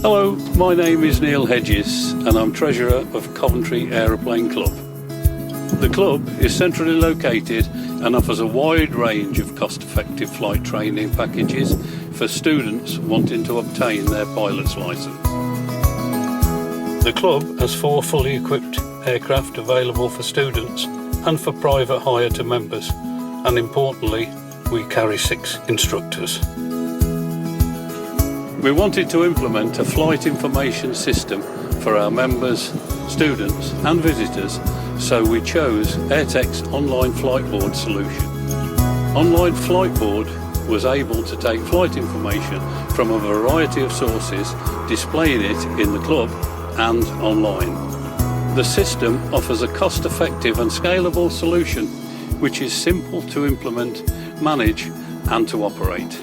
Hello, my name is Neil Hedges and I'm Treasurer of Coventry Aeroplane Club. The club is centrally located and offers a wide range of cost-effective flight training packages for students wanting to obtain their pilot's licence. The club has 4 fully equipped aircraft available for students and for private hire to members, and importantly, we carry 6 instructors. We wanted to implement a flight information system for our members, students and visitors, so we chose Airtech's OnlineFlightBoard solution. OnlineFlightBoard was able to take flight information from a variety of sources, displaying it in the club and online. The system offers a cost-effective and scalable solution which is simple to implement, manage and to operate.